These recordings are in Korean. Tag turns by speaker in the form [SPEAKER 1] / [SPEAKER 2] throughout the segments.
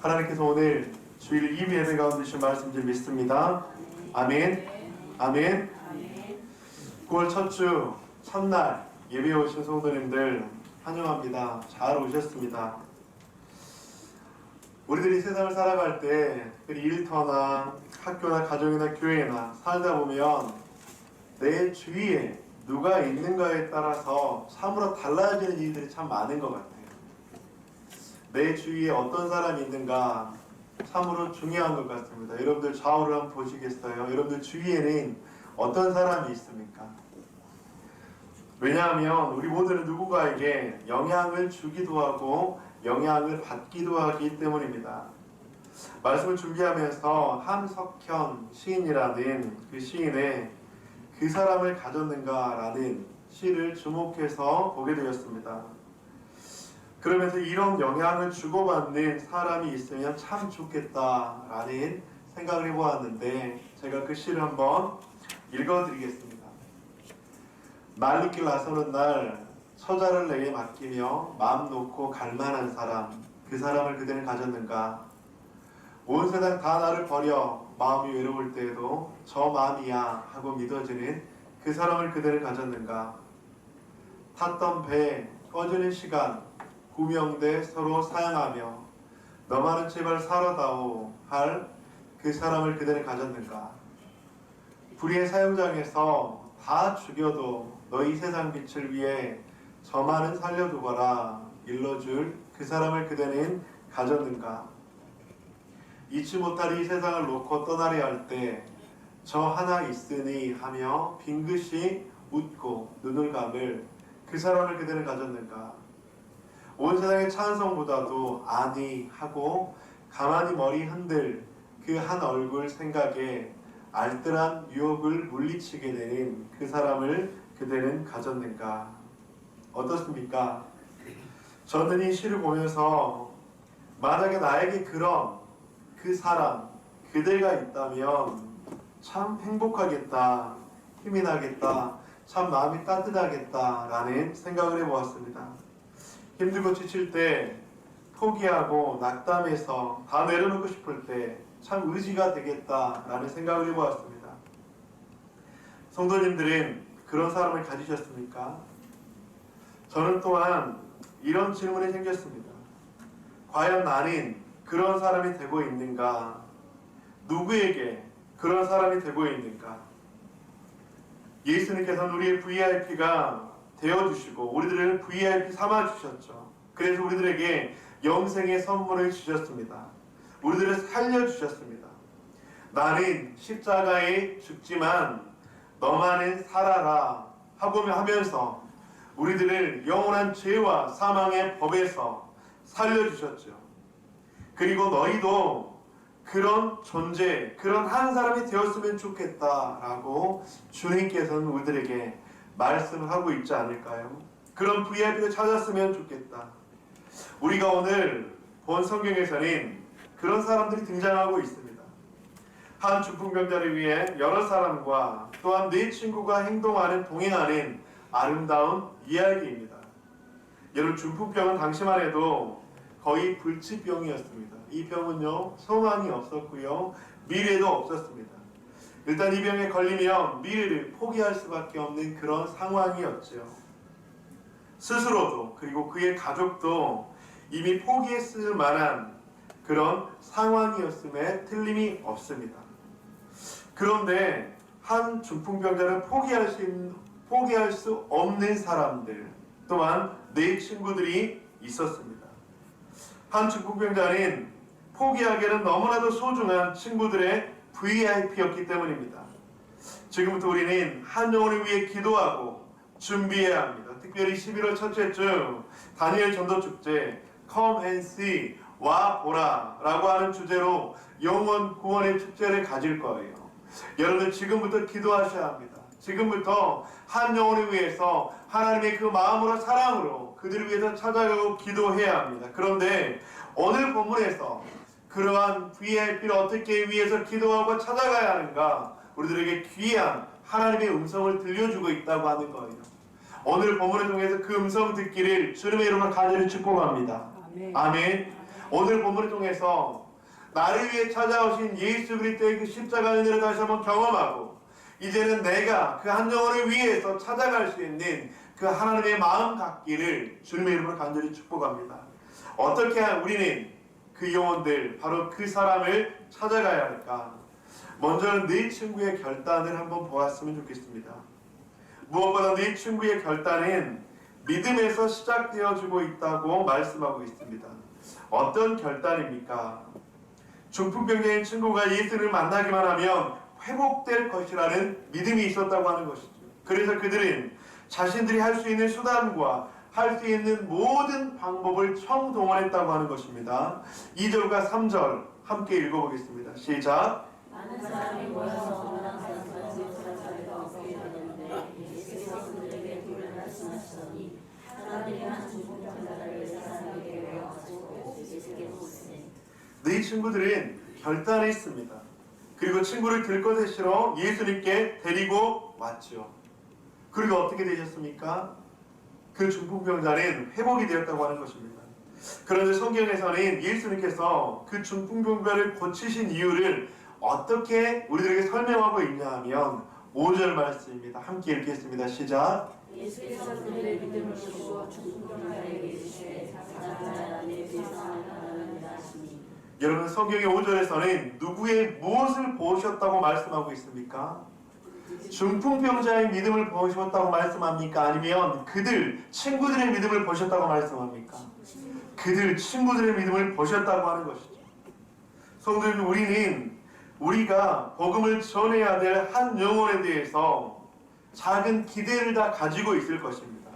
[SPEAKER 1] 하나님께서 오늘 주일 2부 예배 가운데 주신 말씀 좀 믿습니다. 아멘. 아멘. 9월 첫 주 첫날 예배에 오신 성도님들 환영합니다. 잘 오셨습니다. 우리들이 세상을 살아갈 때 일터나 학교나 가정이나 교회나 살다 보면 내 주위에 누가 있는가에 따라서 참으로 달라지는 일들이 참 많은 것 같아요. 내 주위에 어떤 사람이 있는가 참으로 중요한 것 같습니다. 여러분들 좌우를 한번 보시겠어요? 여러분들 주위에는 어떤 사람이 있습니까? 왜냐하면 우리 모두는 누군가에게 영향을 주기도 하고 영향을 받기도 하기 때문입니다. 말씀을 준비하면서 함석현 시인이라는 그 시인의 그 사람을 가졌는가라는 시를 주목해서 보게 되었습니다. 그러면서 이런 영향을 주고받는 사람이 있으면 참 좋겠다라는 생각을 해보았는데 제가 그 시를 한번 읽어드리겠습니다. 말리길 나서는 날 처자를 내게 맡기며 마음 놓고 갈만한 사람, 그 사람을 그대는 가졌는가? 온 세상 다 나를 버려 마음이 외로울 때에도 저 마음이야 하고 믿어지는 그 사람을 그대는 가졌는가? 탔던 배 꺼지는 시간 구명대 서로 사양하며 너만은 제발 살아다오 할 그 사람을 그대는 가졌는가? 불의의 사형장에서 다 죽여도 너희 세상 빛을 위해 저만은 살려두거라 일러줄 그 사람을 그대는 가졌는가? 잊지 못할 이 세상을 놓고 떠나려 할 때 저 하나 있으니 하며 빙긋이 웃고 눈을 감을 그 사람을 그대는 가졌는가? 온 세상의 찬성보다도 아니 하고 가만히 머리 흔들 그 한 얼굴 생각에 알뜰한 유혹을 물리치게 되는 그 사람을 그대는 가졌는가? 어떻습니까? 저는 이 시를 보면서 만약에 나에게 그런 그 사람, 그대가 있다면 참 행복하겠다, 힘이 나겠다, 참 마음이 따뜻하겠다라는 생각을 해보았습니다. 힘들고 지칠 때, 포기하고 낙담해서 다 내려놓고 싶을 때 참 의지가 되겠다라는 생각을 해보았습니다. 성도님들은 그런 사람을 가지셨습니까? 저는 또한 이런 질문이 생겼습니다. 과연 나는 그런 사람이 되고 있는가? 누구에게 그런 사람이 되고 있는가? 예수님께서는 우리의 VIP가 되어주시고 우리들을 VIP 삼아주셨죠. 그래서 우리들에게 영생의 선물을 주셨습니다. 우리들을 살려주셨습니다. 나는 십자가에 죽지만 너만은 살아라 하면서 우리들을 영원한 죄와 사망의 법에서 살려주셨죠. 그리고 너희도 그런 존재, 그런 한 사람이 되었으면 좋겠다라고 주님께서는 우리들에게 말씀을 하고 있지 않을까요? 그런 VIP를 찾았으면 좋겠다. 우리가 오늘 본 성경에서는 그런 사람들이 등장하고 있습니다. 한 중풍병자를 위해 여러 사람과 또한 네 친구가 동행하는 아름다운 이야기입니다. 여러분, 중풍병은 당시만 해도 거의 불치병이었습니다. 이 병은요, 소망이 없었고요, 미래도 없었습니다. 일단 이 병에 걸리면 미래를 포기할 수밖에 없는 그런 상황이었죠. 스스로도 그리고 그의 가족도 이미 포기했을 만한 그런 상황이었음에 틀림이 없습니다. 그런데 한 중풍병자는 포기할 수 없는 사람들, 또한 네 친구들이 있었습니다. 한 중풍병자는 포기하기에는 너무나도 소중한 친구들의 VIP였기 때문입니다. 지금부터 우리는 한 영혼을 위해 기도하고 준비해야 합니다. 특별히 11월 첫째 주 다니엘 전도축제 Come and See, 와 보라 라고 하는 주제로 영원 구원의 축제를 가질 거예요. 여러분들 지금부터 기도하셔야 합니다. 지금부터 한 영혼을 위해서 하나님의 그 마음으로 사랑으로 그들을 위해서 찾아가고 기도해야 합니다. 그런데 오늘 본문에서 그러한 VIP를 어떻게 위해서 기도하고 찾아가야 하는가, 우리들에게 귀한 하나님의 음성을 들려주고 있다고 하는 거예요. 오늘 본문을 통해서 그 음성 듣기를 주님의 이름으로 간절히 축복합니다. 아멘. 아멘. 오늘 본문을 통해서 나를 위해 찾아오신 예수 그리스도의 그 십자가 은혜를 다시 한번 경험하고 이제는 내가 그 한 영혼을 위해서 찾아갈 수 있는 그 하나님의 마음 갖기를 주님의 이름으로 간절히 축복합니다. 어떻게 우리는 그 영혼들 바로 그 사람을 찾아가야 할까? 먼저는 네 친구의 결단을 한번 보았으면 좋겠습니다. 무엇보다 네 친구의 결단은 믿음에서 시작되어지고 있다고 말씀하고 있습니다. 어떤 결단입니까? 중풍병자인 친구가 예수를 만나기만 하면 회복될 것이라는 믿음이 있었다고 하는 것이죠. 그래서 그들은 자신들이 할 수 있는 수단과 할 수 있는 모든 방법을 청동원했다고 하는 것입니다. 2절과 3절 함께 읽어보겠습니다. 시작.
[SPEAKER 2] 많은 사람이 모여서 문화사에서 지도자들과 얻게 되는데 예수께서 그들에게 불을 말씀하시더니 사람들이 한 중풍병자를 사람에게 외워가지고 예수께 묻으니
[SPEAKER 1] 네 친구들은 결단했습니다. 그리고 친구를 들것에 실어 예수님께 데리고 왔죠. 그리고 어떻게 되셨습니까? 그 중풍병자는 회복이 되었다고 하는 것입니다. 그런데 성경에서는 예수님께서 그 중풍병자를 고치신 이유를 어떻게 우리들에게 설명하고 있냐 하면 5절 말씀입니다. 함께 읽겠습니다. 시작.
[SPEAKER 2] 예수께서 그들의 믿음을 보시고 중풍병자에게 이르시되 사자야 내 죄사함을 받아내라 하시니.
[SPEAKER 1] 여러분 성경의 5절에서는 누구의 무엇을 보셨다고 말씀하고 있습니까? 중풍병자의 믿음을 보셨다고 말씀합니까? 아니면 그들 친구들의 믿음을 보셨다고 말씀합니까? 그들 친구들의 믿음을 보셨다고 하는 것이죠. 성도님, 우리가 복음을 전해야 될 한 영혼에 대해서 작은 기대를 다 가지고 있을 것입니다.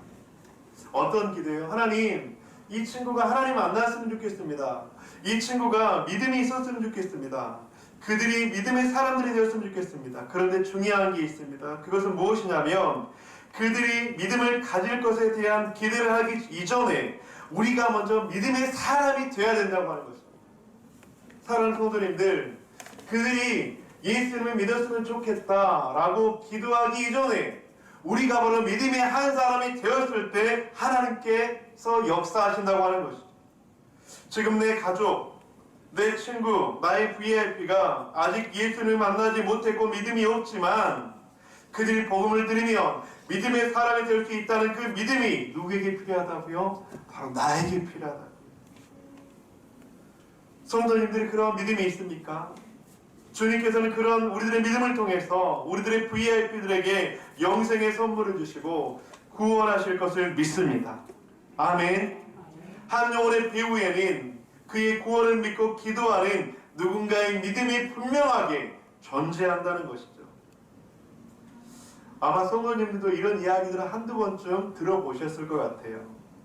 [SPEAKER 1] 어떤 기대요? 하나님, 이 친구가 하나님 만났으면 좋겠습니다. 이 친구가 믿음이 있었으면 좋겠습니다. 그들이 믿음의 사람들이 되었으면 좋겠습니다. 그런데 중요한 게 있습니다. 그것은 무엇이냐면 그들이 믿음을 가질 것에 대한 기대를 하기 이전에 우리가 먼저 믿음의 사람이 되어야 된다고 하는 것입니다. 사랑하는 성도님들, 그들이 예수님을 믿었으면 좋겠다라고 기도하기 이전에 우리가 바로 믿음의 한 사람이 되었을 때 하나님께서 역사하신다고 하는 것이죠. 지금 내 가족, 내 친구, 나의 VIP가 아직 예수를 만나지 못했고 믿음이 없지만 그들이 복음을 들으면 믿음의 사람이 될 수 있다는 그 믿음이 누구에게 필요하다고요? 바로 나에게 필요하다고요. 성도님들이 그런 믿음이 있습니까? 주님께서는 그런 우리들의 믿음을 통해서 우리들의 VIP들에게 영생의 선물을 주시고 구원하실 것을 믿습니다. 아멘. 한 영혼의 배후에는 그의 구원을 믿고 기도하는 누군가의 믿음이 분명하게 존재한다는 것이죠. 아마 성도님들도 이런 이야기들을 한두 번쯤 들어보셨을 것 같아요.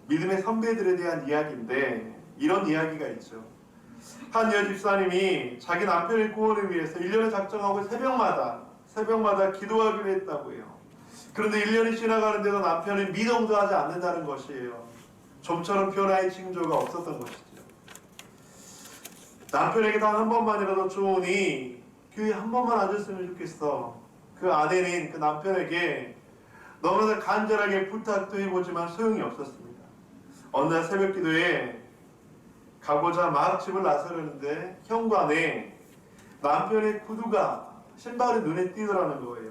[SPEAKER 1] 믿음의 선배들에 대한 이야기인데 이런 이야기가 있죠. 한 여집사님이 자기 남편의 구원을 위해서 1년을 작정하고 새벽마다 기도하기로 했다고 해요. 그런데 1년이 지나가는데도 남편은 미동도 하지 않는다는 것이에요. 좀처럼 변화의 징조가 없었던 것이죠. 남편에게 단 한 번만이라도 좋으니 교회 한 번만 와줬으면 좋겠어. 그 아내는 그 남편에게 너무나 간절하게 부탁도 해보지만 소용이 없었습니다. 어느 날 새벽 기도에 가고자 막 집을 나서려는데 현관에 남편의 구두가 신발이 눈에 띄더라는 거예요.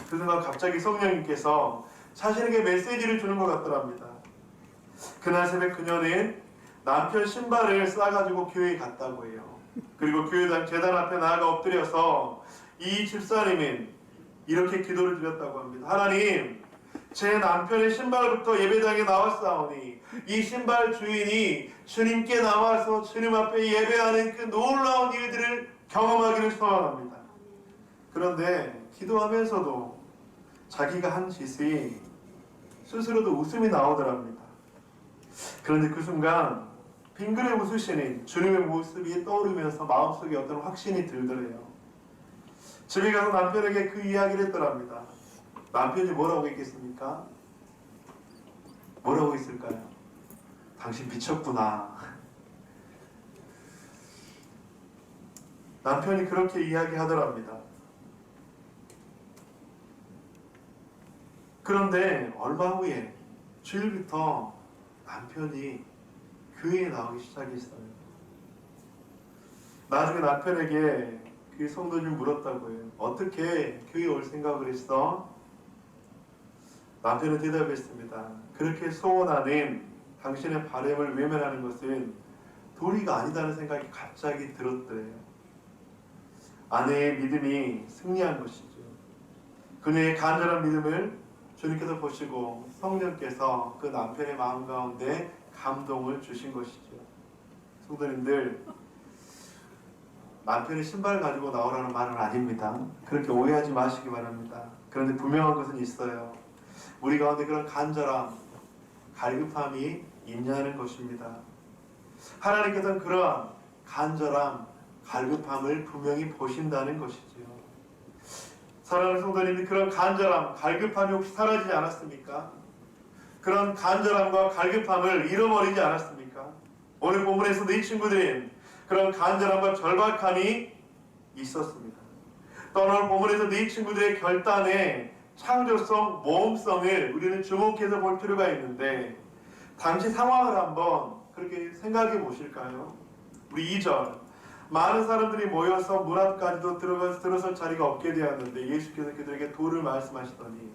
[SPEAKER 1] 그 순간 갑자기 성령님께서 자신에게 메시지를 주는 것 같더랍니다. 그날 새벽 그녀는 남편 신발을 싸가지고 교회에 갔다고 해요. 그리고 교회당 제단 앞에 나아가 엎드려서 이 집사님은 이렇게 기도를 드렸다고 합니다. 하나님, 제 남편의 신발부터 예배당에 나왔사오니 이 신발 주인이 주님께 나와서 주님 앞에 예배하는 그 놀라운 일들을 경험하기를 소원합니다. 그런데 기도하면서도 자기가 한 짓이 스스로도 웃음이 나오더랍니다. 그런데 그 순간 빙그레 웃으시는 주님의 모습이 떠오르면서 마음속에 어떤 확신이 들더래요. 집에 가서 남편에게 그 이야기를 했더랍니다. 남편이 뭐라고 했겠습니까? 뭐라고 했을까요? 당신 미쳤구나. 남편이 그렇게 이야기하더랍니다. 그런데 얼마 후에 주일부터 남편이 교회에 나오기 시작했어요. 나중에 남편에게 그 성도님이 물었다고요. 어떻게 교회 올 생각을 했어? 남편은 대답했습니다. 그렇게 소원하는 당신의 바람을 외면하는 것은 도리가 아니다는 생각이 갑자기 들었더래요. 아내의 믿음이 승리한 것이죠. 그녀의 간절한 믿음을 주님께서 보시고 성령께서 그 남편의 마음 가운데 감동을 주신 것이죠. 성도님들, 남편이 신발 가지고 나오라는 말은 아닙니다. 그렇게 오해하지 마시기 바랍니다. 그런데 분명한 것은 있어요. 우리 가운데 그런 간절함, 갈급함이 있냐는 것입니다. 하나님께서는 그러한 간절함, 갈급함을 분명히 보신다는 것이죠. 사랑하는 성도님들, 그런 간절함, 갈급함이 혹시 사라지지 않았습니까? 그런 간절함과 갈급함을 잃어버리지 않았습니까? 오늘 본문에서도 이 친구들은 그런 간절함과 절박함이 있었습니다. 또 오늘 본문에서도 이 친구들의 결단의 창조성, 모험성을 우리는 주목해서 볼 필요가 있는데, 당시 상황을 한번 그렇게 생각해 보실까요? 우리 2절, 많은 사람들이 모여서 문 앞까지도 들어설 자리가 없게 되었는데 예수께서 그들에게 도를 말씀하시더니,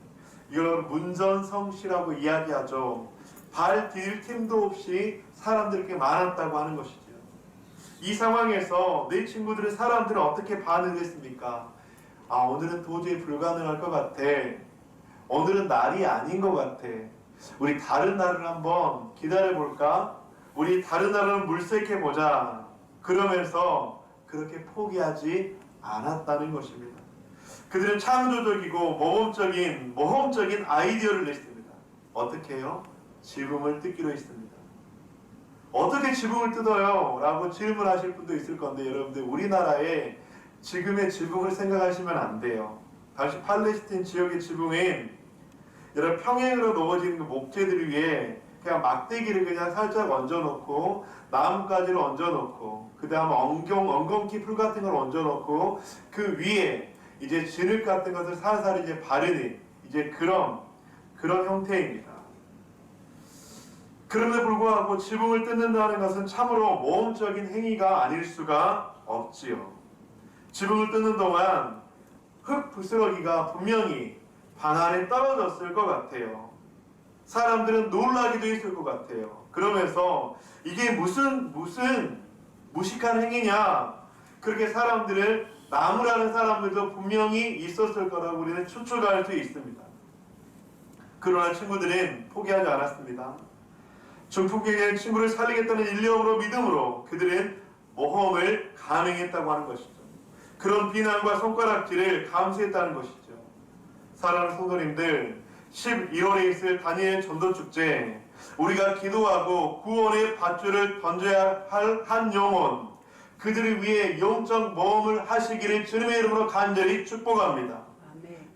[SPEAKER 1] 이걸 문전성시라고 이야기하죠. 발 디딜 틈도 없이 사람들이 많았다고 하는 것이죠. 이 상황에서 내 친구들의 사람들은 어떻게 반응했습니까? 아, 오늘은 도저히 불가능할 것 같아. 오늘은 날이 아닌 것 같아. 우리 다른 날을 한번 기다려볼까? 우리 다른 날을 물색해보자. 그러면서 그렇게 포기하지 않았다는 것입니다. 그들은 창조적이고 모험적인 아이디어를 냈습니다. 어떻게 해요? 지붕을 뜯기로 했습니다. 어떻게 지붕을 뜯어요? 라고 질문하실 분도 있을 건데, 여러분들, 우리나라의 지금의 지붕을 생각하시면 안 돼요. 당시 팔레스틴 지역의 지붕은 여러 평행으로 놓아진 그 목재들 위에 그냥 막대기를 그냥 살짝 얹어놓고 나뭇가지를 얹어놓고 그 다음에 엉겅퀴 풀 같은 걸 얹어놓고 그 위에 이제 진흙 같은 것을 살살 이제 바르는 이제 그런 형태입니다. 그럼에도 불구하고 지붕을 뜯는다는 것은 참으로 모험적인 행위가 아닐 수가 없지요. 지붕을 뜯는 동안 흙 부스러기가 분명히 방 안에 떨어졌을 것 같아요. 사람들은 놀라기도 했을 것 같아요. 그러면서 이게 무슨 무식한 행위냐, 그렇게 사람들을 나무라는 사람들도 분명히 있었을 거라고 우리는 추측할 수 있습니다. 그러나 친구들은 포기하지 않았습니다. 중풍기의 친구를 살리겠다는 일념으로 믿음으로 그들은 모험을 감행했다고 하는 것이죠. 그런 비난과 손가락질을 감수했다는 것이죠. 사랑하는 성도님들, 11월에 있을 다니엘 전도축제, 우리가 기도하고 구원의 밧줄을 던져야 할 한 영혼, 그들을 위해 영적 모험을 하시기를 주님의 이름으로 간절히 축복합니다.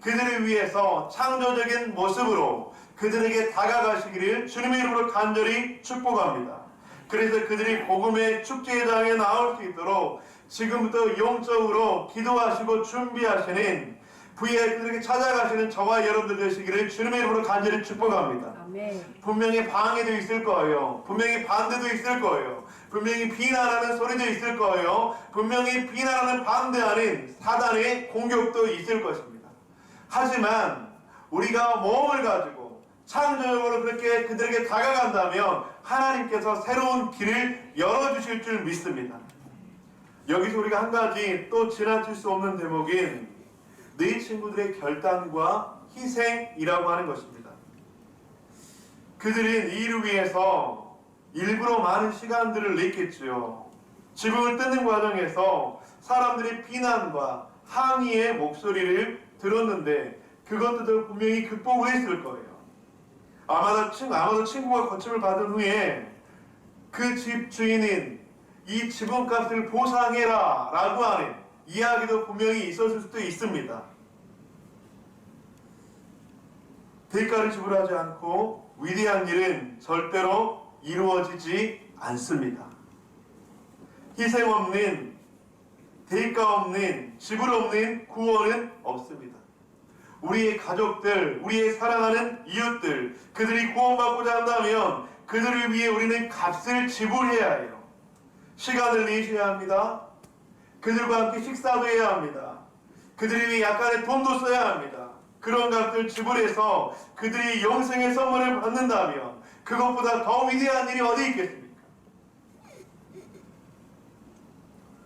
[SPEAKER 1] 그들을 위해서 창조적인 모습으로 그들에게 다가가시기를 주님의 이름으로 간절히 축복합니다. 그래서 그들이 복음의 축제장에 나올 수 있도록 지금부터 영적으로 기도하시고 준비하시는 부에 그들에게 찾아가시는 저와 여러분들 되시기를 주님의 이름으로 간절히 축복합니다. 아멘. 분명히 방해도 있을 거예요. 분명히 반대도 있을 거예요. 분명히 비난하는 소리도 있을 거예요. 분명히 비난하는 반대하는 사단의 공격도 있을 것입니다. 하지만 우리가 모험을 가지고 창조적으로 그렇게 그들에게 다가간다면 하나님께서 새로운 길을 열어주실 줄 믿습니다. 여기서 우리가 한 가지 또 지나칠 수 없는 대목인 네 친구들의 결단과 희생이라고 하는 것입니다. 그들은 이 일을 위해서 일부러 많은 시간들을 냈겠지요. 지붕을 뜯는 과정에서 사람들의 비난과 항의의 목소리를 들었는데 그것들도 분명히 극복을 했을 거예요. 아마도 친구가 거침을 받은 후에 그 집 주인은 이 지붕값을 보상해라 라고 하는 이야기도 분명히 있었을 수도 있습니다. 대가를 지불하지 않고 위대한 일은 절대로 이루어지지 않습니다. 희생 없는, 대가 없는, 지불 없는 구원은 없습니다. 우리의 가족들, 우리의 사랑하는 이웃들, 그들이 구원받고자 한다면 그들을 위해 우리는 값을 지불해야 해요. 시간을 내셔야 합니다. 그들과 함께 식사도 해야 합니다. 그들이 위해 약간의 돈도 써야 합니다. 그런 값을 지불해서 그들이 영생의 선물을 받는다면 그것보다 더 위대한 일이 어디 있겠습니까?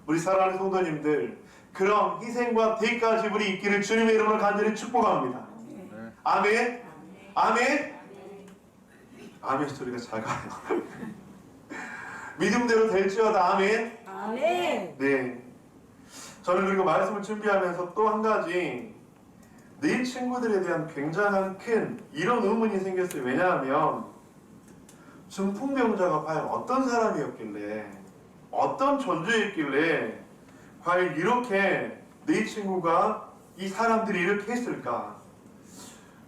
[SPEAKER 1] 우리 사랑하는 성도님들, 그런 희생과 대가 지불이 있기를 주님의 이름으로 간절히 축복합니다. 아멘. 아멘. 아멘 소리가 작아요. 믿음대로 될지어다. 아멘.
[SPEAKER 2] 아멘.
[SPEAKER 1] 네. 저는 그리고 말씀을 준비하면서 또 한 가지 내 친구들에 대한 굉장한 큰 이런 의문이 생겼어요. 왜냐하면 중풍병자가 과연 어떤 사람이었길래, 어떤 존재였길래 과연 이렇게 내 친구가 이 사람들이 이렇게 했을까?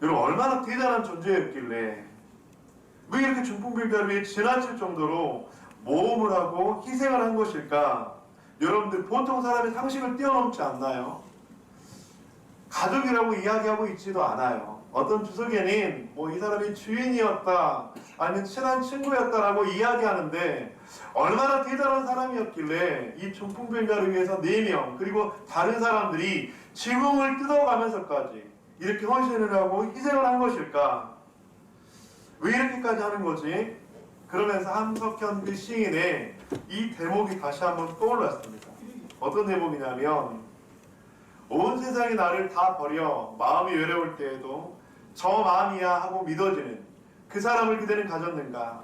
[SPEAKER 1] 여러분, 얼마나 대단한 존재였길래 왜 이렇게 중풍병자를 위해 지나칠 정도로 모험을 하고 희생을 한 것일까? 여러분들, 보통 사람의 상식을 뛰어넘지 않나요? 가족이라고 이야기하고 있지도 않아요. 어떤 주석에는 뭐 이 사람이 주인이었다, 아니면 친한 친구였다라고 이야기하는데, 얼마나 대단한 사람이었길래 이 중풍병자를 위해서 4명 그리고 다른 사람들이 지붕을 뜯어가면서까지 이렇게 헌신을 하고 희생을 한 것일까? 왜 이렇게까지 하는 거지? 그러면서 함석현 그 시인의 이 대목이 다시 한번 떠올랐습니다. 어떤 대목이냐면, 온 세상이 나를 다 버려 마음이 외로울 때에도 저 마음이야 하고 믿어지는 그 사람을 그대는 가졌는가?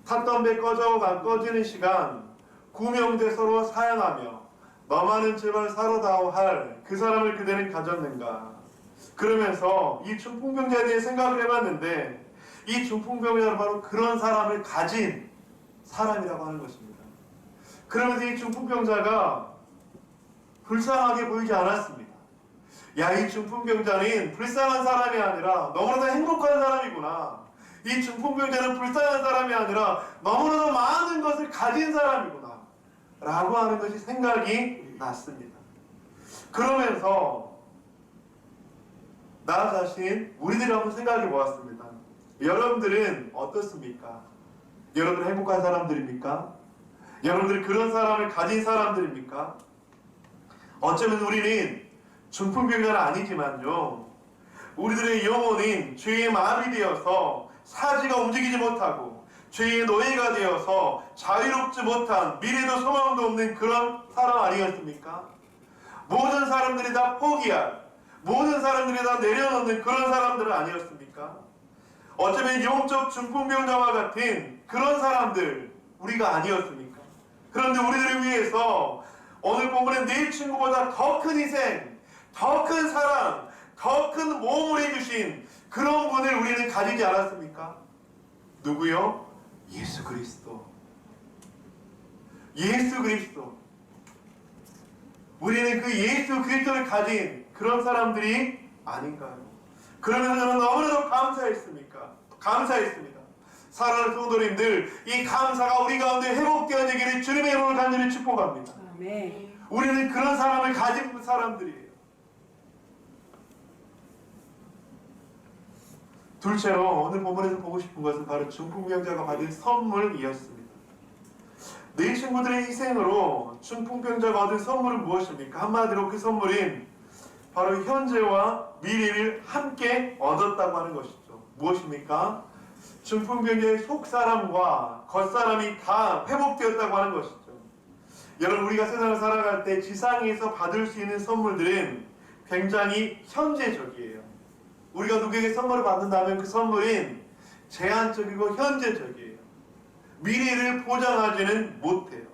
[SPEAKER 1] 탔던 배 꺼지는 시간 구명대 서로 사양하며 너만은 제발 살아다오 할 그 사람을 그대는 가졌는가? 그러면서 이 중풍병자에 대해 생각을 해봤는데, 이 중풍병자는 바로 그런 사람을 가진 사람이라고 하는 것입니다. 그러면서 이 중풍병자가 불쌍하게 보이지 않았습니다. 야, 이 중풍병자는 불쌍한 사람이 아니라 너무나도 행복한 사람이구나. 이 중풍병자는 불쌍한 사람이 아니라 너무나도 많은 것을 가진 사람이구나 라고 하는 것이 생각이 났습니다. 그러면서 나 자신, 우리들이 한번 생각해 보았습니다. 여러분들은 어떻습니까? 여러분들 행복한 사람들입니까? 여러분들 그런 사람을 가진 사람들입니까? 어쩌면 우리는 중풍병자는 아니지만요, 우리들의 영혼은 죄의 마음이 되어서 사지가 움직이지 못하고 죄의 노예가 되어서 자유롭지 못한, 미래도 소망도 없는 그런 사람 아니었습니까? 모든 사람들이 다 포기할, 모든 사람들이 다 내려놓는 그런 사람들은 아니었습니까? 어쩌면 영적 중풍병자와 같은 그런 사람들 우리가 아니었습니까? 그런데 우리들을 위해서 오늘 본문에 내 친구보다 더 큰 희생, 더 큰 사랑, 더 큰 모험을 해주신 그런 분을 우리는 가지지 않았습니까? 누구요? 예수 그리스도. 예수 그리스도. 우리는 그 예수 그리스도를 가진 그런 사람들이 아닌가요? 그러면서 저는 너무나도 감사했습니다. 사랑하는 성도님들, 이 감사가 우리 가운데 회복되어지기를 주님의 이름으로 간절히 축복합니다.
[SPEAKER 2] 아멘.
[SPEAKER 1] 우리는 그런 사람을 가진 사람들이에요. 둘째로 오늘 본문에서 보고 싶은 것은 바로 중풍병자가 받은 선물이었습니다. 내 친구들의 희생으로 중풍병자가 얻은 선물은 무엇입니까? 한마디로 그 선물인 바로 현재와 미래를 함께 얻었다고 하는 것이죠. 무엇입니까? 중풍병자의 속사람과 겉사람이 다 회복되었다고 하는 것이죠. 여러분, 우리가 세상을 살아갈 때 지상에서 받을 수 있는 선물들은 굉장히 현재적이에요. 우리가 누구에게 선물을 받는다면 그 선물은 제한적이고 현재적이에요. 미래를 보장하지는 못해요.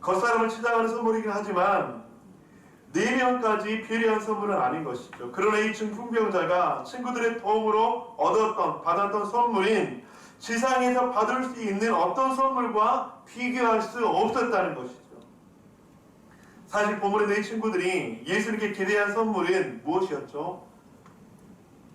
[SPEAKER 1] 겉사람을 치장하는 선물이긴 하지만 4명까지 배려한 선물은 아닌 것이죠. 그러나 이 중풍병자가 친구들의 도움으로 받았던 선물인 지상에서 받을 수 있는 어떤 선물과 비교할 수 없었다는 것이죠. 사실 본문의 내 친구들이 예수님께 기대한 선물은 무엇이었죠?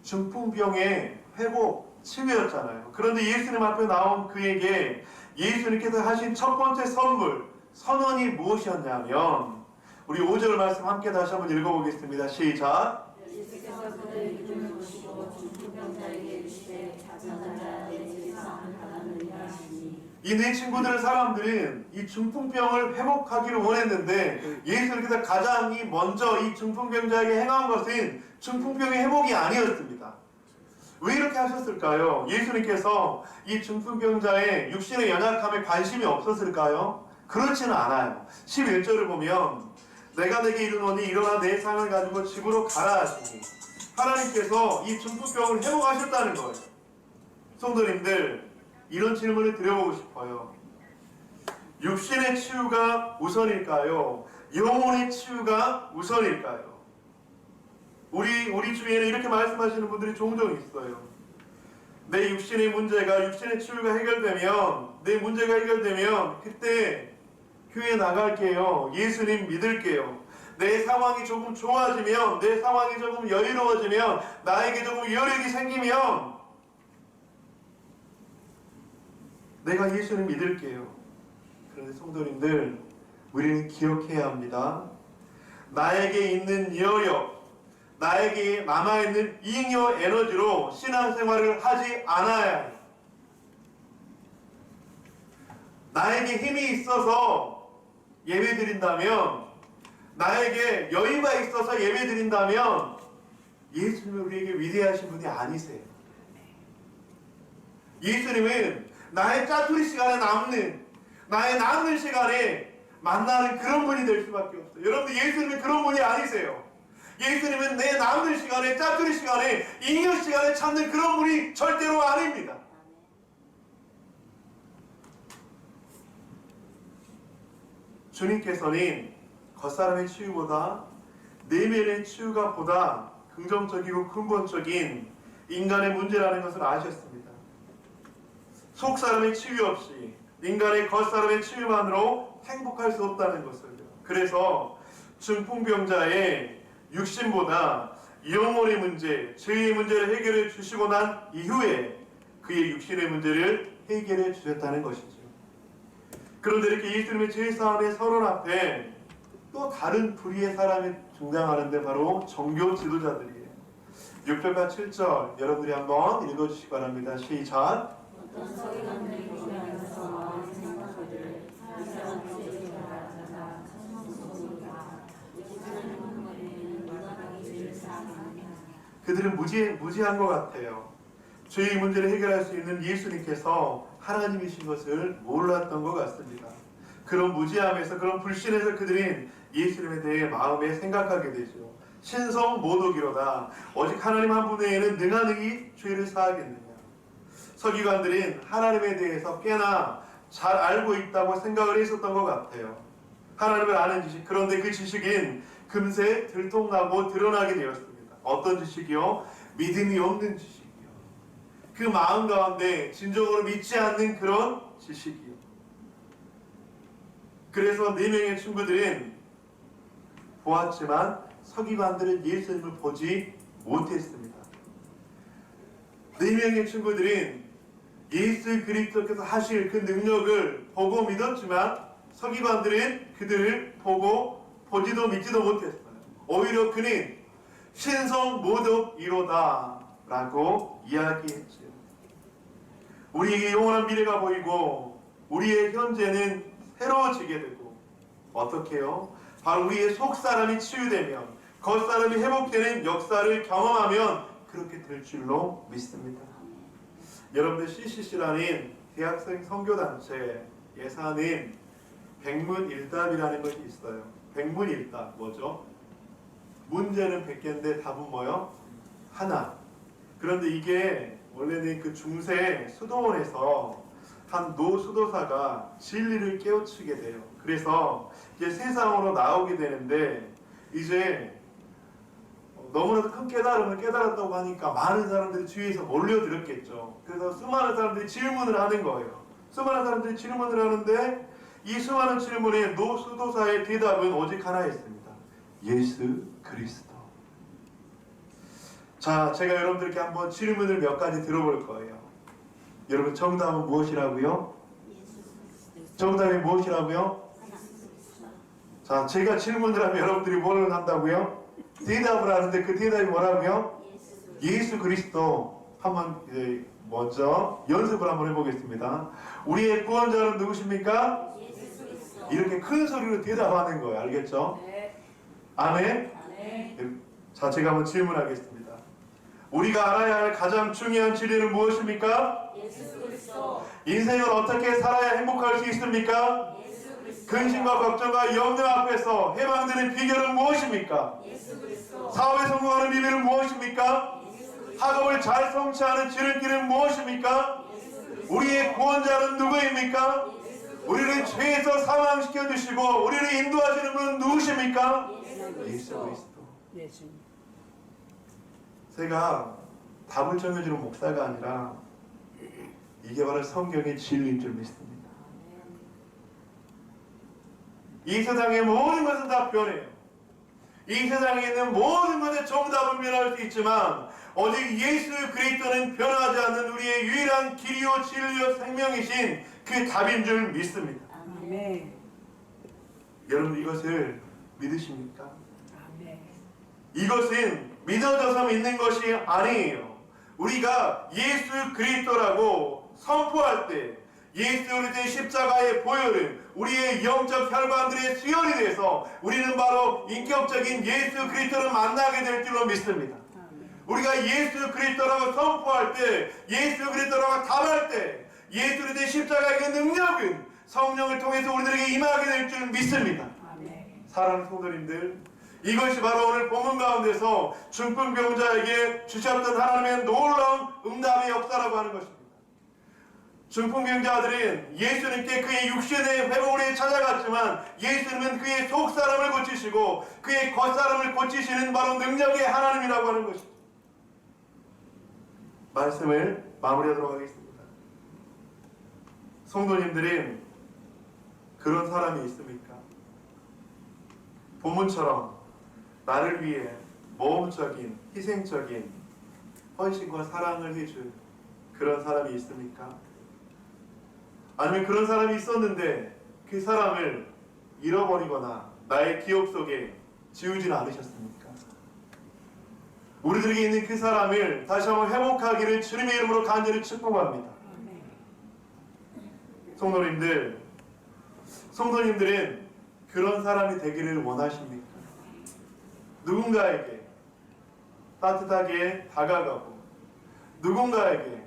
[SPEAKER 1] 중풍병의 회복, 치유였잖아요. 그런데 예수님 앞에 나온 그에게 예수님께서 하신 첫 번째 선물, 선언이 무엇이었냐면, 우리 5절 말씀 함께 다시 한번 읽어보겠습니다. 시작.
[SPEAKER 2] 예수께서 그들의 믿음을 보시고 중풍병자에게 이르시되 자전하라 내 제사함을 받았느니라 하시니
[SPEAKER 1] 이 내 친구들의 사람들은 이 중풍병을 회복하기를 원했는데 예수님께서 가장 먼저 이 중풍병자에게 행한 것은 중풍병의 회복이 아니었습니다. 왜 이렇게 하셨을까요? 예수님께서 이 중풍병자의 육신의 연약함에 관심이 없었을까요? 그렇지는 않아요. 11절을 보면 내가 내게 이르노니 일어나 내 상을 가지고 집으로 가라 하시니 하나님께서 이 중풍병을 회복하셨다는 거예요. 성도님들, 이런 질문을 드려보고 싶어요. 육신의 치유가 우선일까요? 영혼의 치유가 우선일까요? 우리 주위에는 이렇게 말씀하시는 분들이 종종 있어요. 내 육신의 문제가, 육신의 치유가 해결되면, 내 문제가 해결되면 그때 교회 나갈게요. 예수님 믿을게요. 내 상황이 조금 좋아지면, 내 상황이 조금 여유로워지면, 나에게 조금 여력이 생기면 내가 예수님 믿을게요. 그런데 성도님들, 우리는 기억해야 합니다. 나에게 있는 여력, 나에게 남아있는 잉여 에너지로 신앙생활을 하지 않아야 해요. 나에게 힘이 있어서 예배드린다면, 나에게 여유가 있어서 예배드린다면 예수님은 우리에게 위대하신 분이 아니세요. 예수님은 나의 짜투리 시간에 나의 남는 시간에 만나는 그런 분이 될 수밖에 없어요. 여러분들, 예수님은 그런 분이 아니세요. 예수님은 내 남는 시간에, 짜투리 시간에, 잉여 시간에 찾는 그런 분이 절대로 아닙니다. 주님께서는 겉사람의 치유보다 내면의 치유가 보다 긍정적이고 근본적인 인간의 문제라는 것을 아셨습니다. 속사람의 치유 없이 인간의 겉사람의 치유만으로 행복할 수 없다는 것을요. 그래서 중풍병자의 육신보다 영혼의 문제, 죄의 문제를 해결해 주시고 난 이후에 그의 육신의 문제를 해결해 주셨다는 것이죠. 그런데 이렇게 예수님의 제사함의 서론 앞에 또 다른 불의의 사람이 등장하는데 바로 종교 지도자들이에요. 6절과 7절 여러분들이 한번 읽어주시기 바랍니다. 시작.
[SPEAKER 2] 어떤 서기관들이 교회에서 마음의 생각들을 이스라엘 죄를 알아가자 천성소리가 우주자는 머리에는 무단하게 죄를 쌓아가느냐.
[SPEAKER 1] 그들은 무지한 것 같아요. 죄의 문제를 해결할 수 있는 예수님께서 하나님이신 것을 몰랐던 것 같습니다. 그런 무지함에서, 그런 불신에서 그들은 예수님에 대해 마음에 생각하게 되죠. 신성 모독이로다. 오직 하나님 한 분 외에는 능한 이 죄를 사하겠느냐. 서기관들은 하나님에 대해서 꽤나 잘 알고 있다고 생각을 했었던 것 같아요. 하나님을 아는 지식, 그런데 그 지식은 금세 들통나고 드러나게 되었습니다. 어떤 지식이요? 믿음이 없는 지식이요. 그 마음 가운데 진정으로 믿지 않는 그런 지식이요. 그래서 4명의 친구들은 보았지만 서기관들은 예수님을 보지 못했습니다. 4명의 친구들은 예수 그리스도께서 하실 그 능력을 보고 믿었지만 서기관들은 그들을 보고 보지도 믿지도 못했어요. 오히려 그는 신성 모독이로다 라고 이야기했죠. 우리에게 영원한 미래가 보이고 우리의 현재는 새로워지게 되고 어떻게 해요? 바로 우리의 속사람이 치유되면, 겉사람이 회복되는 역사를 경험하면 그렇게 될 줄로 믿습니다. 여러분들, CCC라는 대학생 선교단체 예산은 백문일답이라는 것이 있어요. 백문일답 뭐죠? 문제는 100개인데 답은 뭐요? 하나. 그런데 이게 원래는 그 중세 수도원에서 한 노수도사가 진리를 깨우치게 돼요. 그래서 이제 세상으로 나오게 되는데 이제 너무나도 큰 깨달음을 깨달았다고 하니까 많은 사람들이 주위에서 몰려들었겠죠. 그래서 수많은 사람들이 질문을 하는 거예요. 수많은 사람들이 질문을 하는데 이 수많은 질문에 노수도사의 대답은 오직 하나였습니다. 예수 그리스도. 자, 제가 여러분들께 한번 질문을 몇 가지 들어볼 거예요. 여러분, 정답은 무엇이라고요? 정답이 무엇이라고요? 자, 제가 질문을 하면 여러분들이 뭘 한다고요? 대답을 하는데 그 대답이 뭐라고요? 예수 그리스도. 한번 먼저 연습을 한번 해보겠습니다. 우리의 구원자는 누구십니까?
[SPEAKER 2] 예수 그리스도.
[SPEAKER 1] 이렇게 큰 소리로 대답하는 거예요. 알겠죠?
[SPEAKER 2] 네.
[SPEAKER 1] 아멘?
[SPEAKER 2] 아멘.
[SPEAKER 1] 자, 제가 한번 질문하겠습니다. 우리가 알아야 할 가장 중요한 진리는 무엇입니까?
[SPEAKER 2] 예수 그리스도.
[SPEAKER 1] 인생을 어떻게 살아야 행복할 수 있습니까?
[SPEAKER 2] 예수 그리스도.
[SPEAKER 1] 근심과 걱정과 염려 앞에서 해방되는 비결은 무엇입니까?
[SPEAKER 2] 예수 그리스도.
[SPEAKER 1] 사업에 성공하는 비밀은 무엇입니까?
[SPEAKER 2] 예수 그리스도.
[SPEAKER 1] 학업을 잘 성취하는 지름길은 무엇입니까?
[SPEAKER 2] 예수 그리스도.
[SPEAKER 1] 우리의 구원자는 누구입니까?
[SPEAKER 2] 예수 그리스도.
[SPEAKER 1] 우리를 죄에서 사망시켜 주시고 우리를 인도하시는 분은 누구십니까?
[SPEAKER 2] 예수
[SPEAKER 1] 예수
[SPEAKER 2] 그리스도.
[SPEAKER 1] 그리스도.
[SPEAKER 3] 예수님.
[SPEAKER 1] 제가 답을 정해주는 목사가 아니라 이게 바로 성경의 진리인 줄 믿습니다. 이 세상의 모든 것은 다 변해요. 이 세상에 있는 모든 것의 정답은 변할 수 있지만 오직 예수 그리스도는 변하지 않는 우리의 유일한 길이요 진리요 생명이신 그 답인 줄 믿습니다.
[SPEAKER 3] 아멘.
[SPEAKER 1] 여러분 이것을 믿으십니까?
[SPEAKER 3] 아멘.
[SPEAKER 1] 이것은 믿어져서 믿는 것이 아니에요. 우리가 예수 그리스도라고 선포할 때 예수 그리스도의 십자가의 보혈은 우리의 영적 혈관들의 수혈이 돼서 우리는 바로 인격적인 예수 그리스도를 만나게 될 줄로 믿습니다.
[SPEAKER 3] 아멘.
[SPEAKER 1] 우리가 예수 그리스도라고 선포할 때, 예수 그리스도라고 답할 때 예수 그리스도의 십자가의 그 능력은 성령을 통해서 우리들에게 임하게 될 줄 믿습니다.
[SPEAKER 3] 아멘.
[SPEAKER 1] 사랑하는 성도님들, 이것이 바로 오늘 본문 가운데서 중풍병자에게 주셨던 하나님의 놀라운 응답의 역사라고 하는 것입니다. 중풍병자들은 예수님께 그의 육신의 회복을 위해 찾아갔지만 예수님은 그의 속사람을 고치시고 그의 겉사람을 고치시는 바로 능력의 하나님이라고 하는 것입니다. 말씀을 마무리하도록 하겠습니다. 성도님들은 그런 사람이 있습니까? 본문처럼 나를 위해 모험적인, 희생적인 헌신과 사랑을 해준 그런 사람이 있습니까? 아니면 그런 사람이 있었는데 그 사람을 잃어버리거나 나의 기억 속에 지우지는 않으셨습니까? 우리들에게 있는 그 사람을 다시 한번 회복하기를 주님의 이름으로 간절히 축복합니다.
[SPEAKER 3] 아멘.
[SPEAKER 1] 성도님들은 그런 사람이 되기를 원하십니까? 누군가에게 따뜻하게 다가가고 누군가에게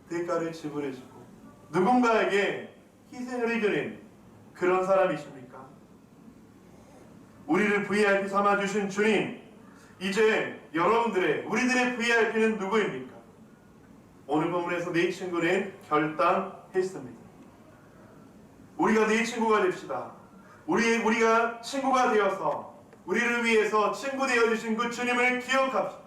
[SPEAKER 1] 대가를 지불해주고 누군가에게 희생을 해주는 그런 사람이십니까? 우리를 VIP 삼아주신 주님, 이제 우리들의 VIP는 누구입니까? 오늘 본문에서 내 친구는 결단했습니다. 우리가 네 친구가 됩시다. 우리가 친구가 되어서 우리를 위해서 친구 되어주신 그 주님을 기억합시다.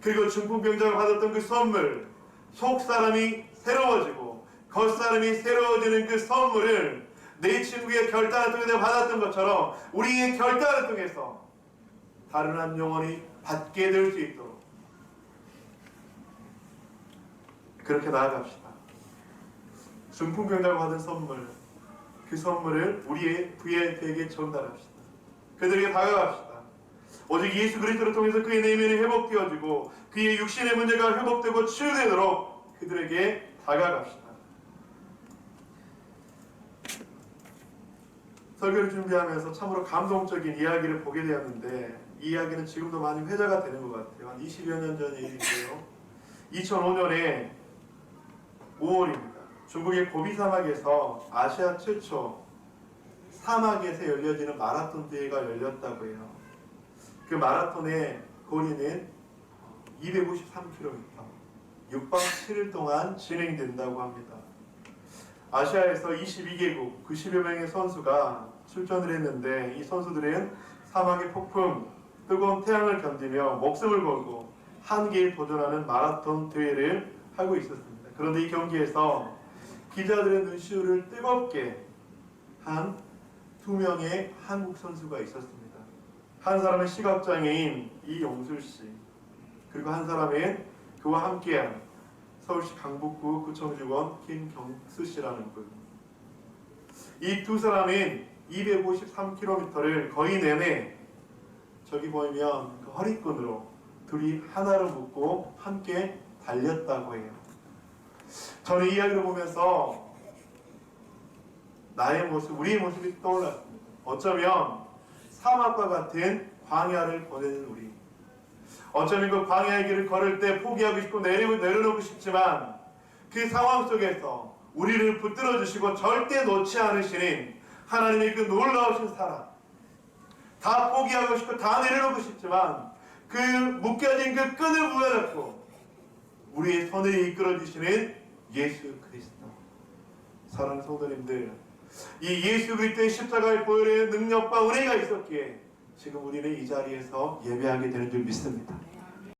[SPEAKER 1] 그리고 중풍병자가 받았던 그 선물, 속사람이 새로워지고 겉사람이 새로워지는 그 선물을 내 친구의 결단을 통해서 받았던 것처럼 우리의 결단을 통해서 다른 한 영혼이 받게 될 수 있도록 그렇게 나아갑시다. 중풍병자가 받은 선물, 그 선물을 우리의 VIP에게 전달합시다. 그들에게 다가갑시다. 오직 예수 그리스도를 통해서 그의 내면이 회복되어지고 그의 육신의 문제가 회복되고 치유되도록 그들에게 다가갑시다. 설교를 준비하면서 참으로 감동적인 이야기를 보게 되었는데 이 이야기는 지금도 많이 회자가 되는 것 같아요. 한 20여 년 전 일인데요. 2005년에 5월입니다. 중국의 고비 사막에서 아시아 최초 사막에서 열려지는 마라톤 대회가 열렸다고 해요. 그 마라톤의 거리는 253km, 6박 7일 동안 진행된다고 합니다. 아시아에서 22개국 90여 명의 선수가 출전을 했는데 이 선수들은 사막의 폭풍, 뜨거운 태양을 견디며 목숨을 걸고 한계에 도전하는 마라톤 대회를 하고 있었습니다. 그런데 이 경기에서 기자들의 눈시울을 뜨겁게 한 2명의 한국 선수가 있었습니다. 한 사람은 시각장애인 이용술씨, 그리고 한 사람은 그와 함께한 서울시 강북구 구청직원 김경수씨라는 분. 이 두 사람은 253km를 거의 내내 저기 보이면 그 허리끈으로 둘이 하나를 묶고 함께 달렸다고 해요. 저는 이 이야기를 보면서 나의 모습, 우리의 모습이 떠올랐습니다. 어쩌면 사막과 같은 광야를 보내는 우리, 어쩌면 그 광야의 길을 걸을 때 포기하고 싶고 내려놓고 싶지만 그 상황 속에서 우리를 붙들어 주시고 절대 놓지 않으시는 하나님의 그 놀라우신 사랑, 다 포기하고 싶고 다 내려놓고 싶지만 그 묶여진 그 끈을 부여잡고 우리의 손을 이끌어 주시는 예수 그리스도. 사랑하는 성도님들, 이 예수 그리스도의 십자가의 보혈의 능력과 은혜가 있었기에 지금 우리는 이 자리에서 예배하게 되는 줄 믿습니다.